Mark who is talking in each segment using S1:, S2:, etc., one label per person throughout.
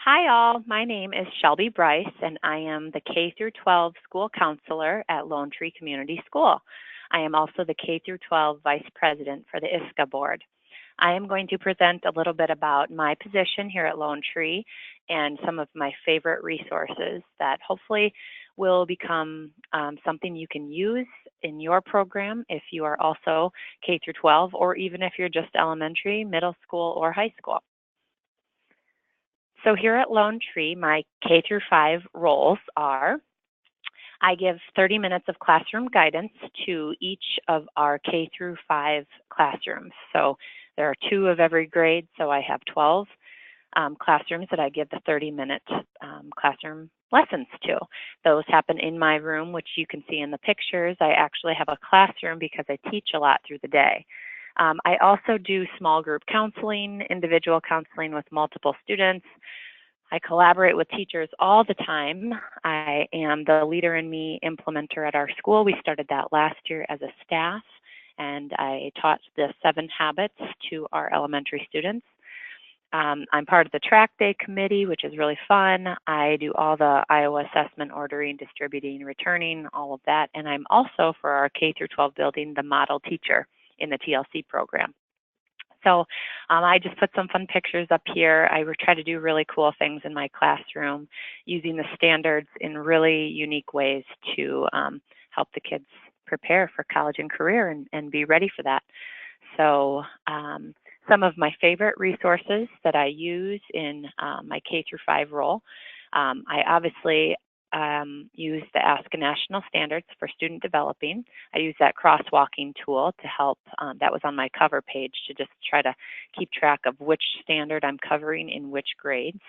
S1: Hi all, my name is Shelby Bryce and I am the K-12 school counselor at Lone Tree Community School. I am also the K-12 Vice President for the ISCA board. I am going to present a little bit about my position here at Lone Tree and some of my favorite resources that hopefully will become something you can use in your program if you are also K-12 or even if you're just elementary, middle school, or high school. So here at Lone Tree, my K-5 roles are I give 30 minutes of classroom guidance to each of our K-5 classrooms. So there are 2 of every grade, so I have 12 classrooms that I give the 30-minute classroom lessons to. Those happen in my room, which you can see in the pictures. I actually have a classroom because I teach a lot through the day. I also do small group counseling, individual counseling with multiple students. I collaborate with teachers all the time. I am the Leader in Me implementer at our school. We started that last year as a staff, and I taught the 7 habits to our elementary students. I'm part of the track day committee, which is really fun. I do all the Iowa assessment, ordering, distributing, returning, all of that. And I'm also, for our K-12 building, the model teacher in the TLC program. So I just put some fun pictures up here. I try to do really cool things in my classroom using the standards in really unique ways to help the kids prepare for college and career and be ready for that. So some of my favorite resources that I use in my K-5 role, I obviously use the Ask a National Standards for student developing. I use that crosswalking tool to help, that was on my cover page, to just try to keep track of which standard I'm covering in which grades.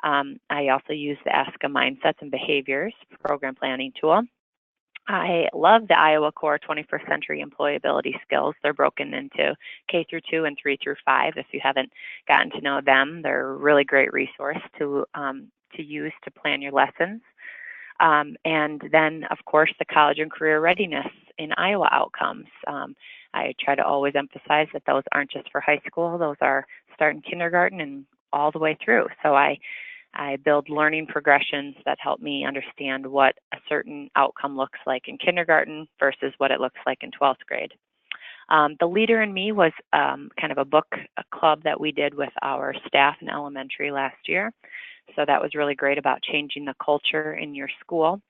S1: I also use the Ask a Mindsets and Behaviors program planning tool. I love the Iowa Core 21st Century Employability Skills. They're broken into K-2 and 3-5. If you haven't gotten to know them, they're a really great resource to use to plan your lessons. And then, of course, the college and career readiness in Iowa outcomes. I try to always emphasize that those aren't just for high school. Those are starting kindergarten and all the way through. So I build learning progressions that help me understand what a certain outcome looks like in kindergarten versus what it looks like in 12th grade. The Leader in Me was kind of a book club that we did with our staff in elementary last year. So that was really great about changing the culture in your school.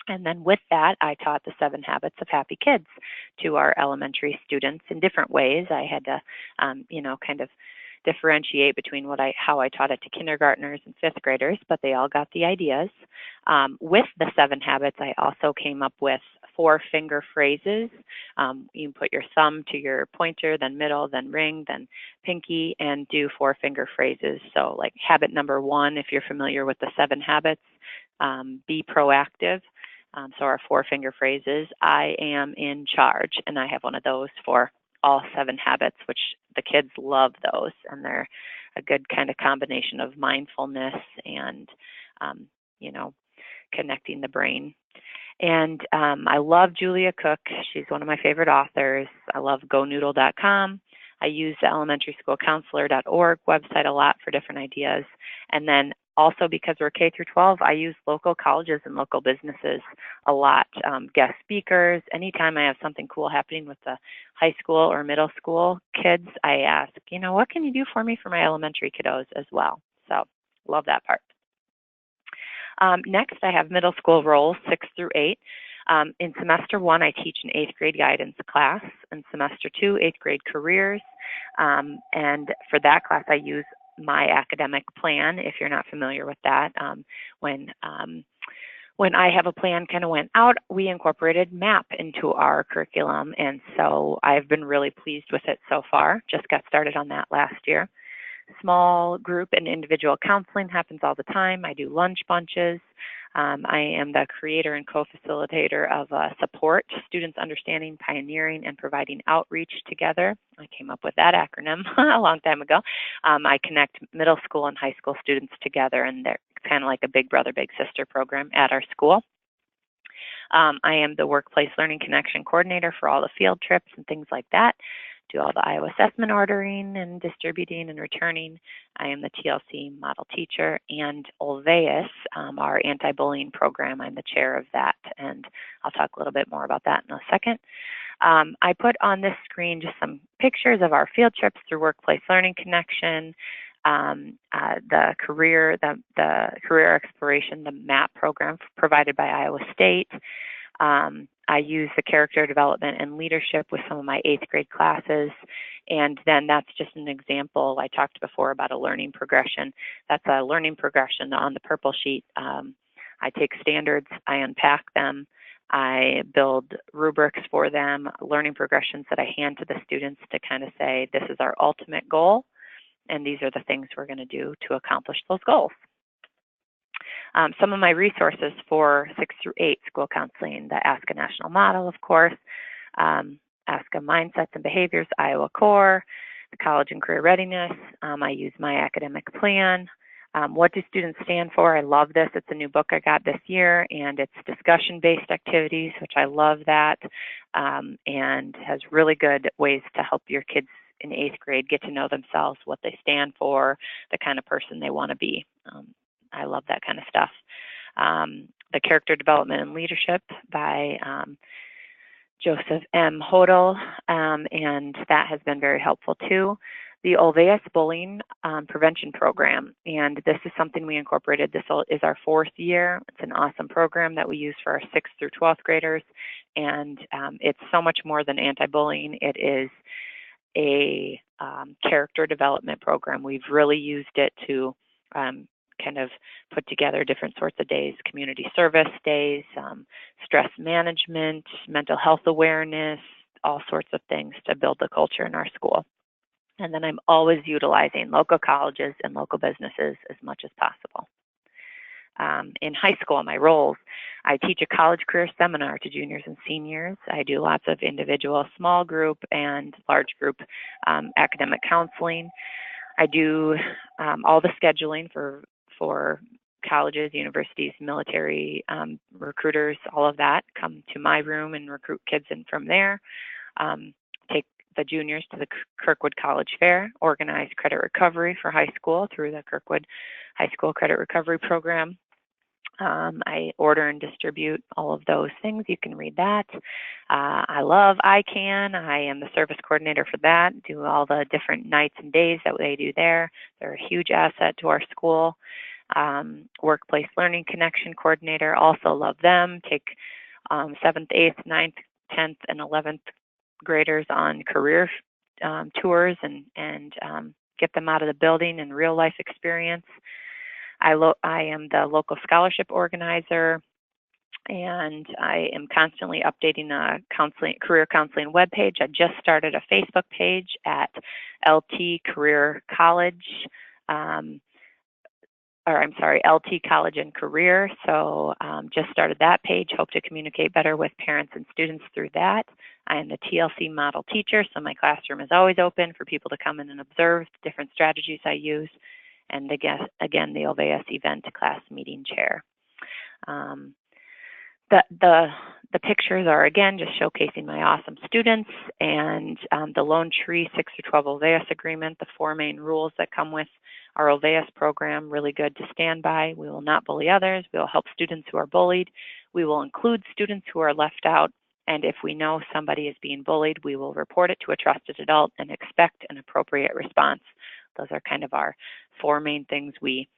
S1: And then with that, I taught the 7 Habits of Happy Kids to our elementary students in different ways. I had to, kind of differentiate between how I taught it to kindergartners and 5th graders, but they all got the ideas. With the 7 habits, I also came up with 4-finger phrases. You can put your thumb to your pointer, then middle, then ring, then pinky, and do 4-finger phrases. So like habit number 1, if you're familiar with the 7 habits, be proactive. So our 4-finger phrases, I am in charge, and I have one of those for all 7 habits, which the kids love those, and they're a good kind of combination of mindfulness and, connecting the brain. And I love Julia Cook. She's one of my favorite authors. I love GoNoodle.com. I use the elementarySchoolCounselor.org website a lot for different ideas. And then also, because we're K-12, I use local colleges and local businesses a lot. Guest speakers. Anytime I have something cool happening with the high school or middle school kids, I ask, what can you do for me for my elementary kiddos as well? So love that part. Next, I have middle school roles, 6 through 8. In semester 1, I teach an 8th grade guidance class. In semester 2, 8th grade careers. And for that class, I use my academic plan. If you're not familiar with that, when I Have a Plan kind of went out, we incorporated MAP into our curriculum. And so I've been really pleased with it so far. Just got started on that last year. Small group and individual counseling happens all the time. I do lunch bunches. I am the creator and co-facilitator of Support, Students Understanding, Pioneering, and Providing Outreach Together. I came up with that acronym a long time ago. I connect middle school and high school students together, and they're kind of like a big brother, big sister program at our school. I am the Workplace Learning Connection Coordinator for all the field trips and things like that. do all the Iowa assessment ordering and distributing and returning. I am the TLC model teacher, and Olveus, our anti-bullying program, I'm the chair of that, and I'll talk a little bit more about that in a second. I put on this screen just some pictures of our field trips through Workplace Learning Connection, the career exploration, the MAP program provided by Iowa State. I use the character development and leadership with some of my 8th grade classes. And then that's just an example. I talked before about a learning progression. That's a learning progression on the purple sheet. I take standards, I unpack them, I build rubrics for them, learning progressions that I hand to the students to kind of say, this is our ultimate goal, and these are the things we're going to do to accomplish those goals. Some of my resources for 6 through 8 school counseling, the Ask a National Model, of course, Ask a Mindsets and Behaviors, Iowa Core, the College and Career Readiness. I use My Academic Plan. What do students stand for? I love this. It's a new book I got this year, and it's discussion-based activities, which I love that, and has really good ways to help your kids in 8th grade get to know themselves, what they stand for, the kind of person they want to be. I love that kind of stuff. The Character Development and Leadership by Joseph M. Hodel, and that has been very helpful too. The Olveus Bullying Prevention Program, and this is something we incorporated. This is our 4th year. It's an awesome program that we use for our 6th through 12th graders, and it's so much more than anti-bullying. It is a character development program. We've really used it to kind of put together different sorts of days, community service days, stress management, mental health awareness, all sorts of things to build the culture in our school. And then I'm always utilizing local colleges and local businesses as much as possible. In high school, my roles, I teach a college career seminar to juniors and seniors. I do lots of individual small group and large group academic counseling. I do all the scheduling for colleges, universities, military recruiters, all of that come to my room and recruit kids in from there. Take the juniors to the Kirkwood College Fair, organize credit recovery for high school through the Kirkwood High School Credit Recovery Program. I order and distribute all of those things. You can read that. I love ICANN. I am the service coordinator for that, do all the different nights and days that they do there. They're a huge asset to our school. Workplace Learning Connection coordinator, also love them. Take 7th, 8th, 9th, 10th, and 11th graders on career tours and get them out of the building and real life experience. I am the local scholarship organizer, and I am constantly updating a career counseling webpage. I just started a Facebook page at LT Career College, LT College and Career. So just started that page. Hope to communicate better with parents and students through that. I am the TLC model teacher, so my classroom is always open for people to come in and observe the different strategies I use. And again, the Olveus event class meeting chair. The pictures are, again, just showcasing my awesome students and the Lone Tree 6 through 12 Olveus agreement, the 4 main rules that come with our Olveus program, really good to stand by. We will not bully others. We will help students who are bullied. We will include students who are left out. And if we know somebody is being bullied, we will report it to a trusted adult and expect an appropriate response. Those are kind of our 4 main things we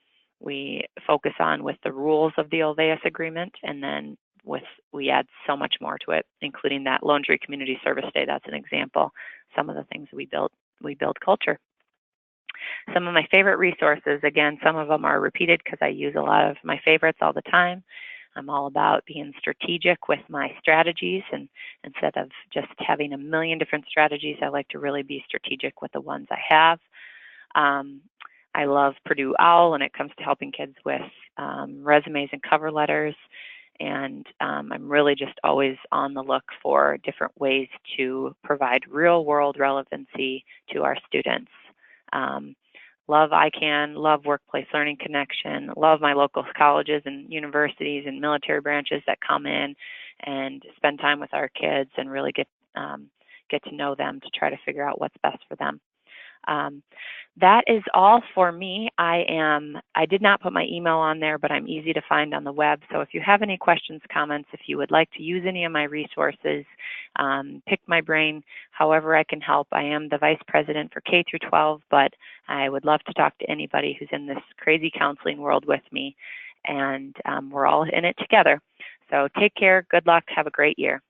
S1: focus on with the rules of the Olveus agreement, and then we add so much more to it, including that Lone Tree Community Service Day. That's an example. Some of the things we build culture. Some of my favorite resources, again, some of them are repeated because I use a lot of my favorites all the time. I'm all about being strategic with my strategies, and instead of just having a million different strategies, I like to really be strategic with the ones I have. I love Purdue OWL when it comes to helping kids with resumes and cover letters, and I'm really just always on the look for different ways to provide real-world relevancy to our students. Love ICANN, love Workplace Learning Connection, love my local colleges and universities and military branches that come in and spend time with our kids and really get to know them to try to figure out what's best for them. That is all for me. I did not put my email on there, but I'm easy to find on the web. So if you have any questions, comments, if you would like to use any of my resources, pick my brain, however I can help. I am the Vice President for K-12, but I would love to talk to anybody who's in this crazy counseling world with me. And we're all in it together. So take care, good luck, have a great year.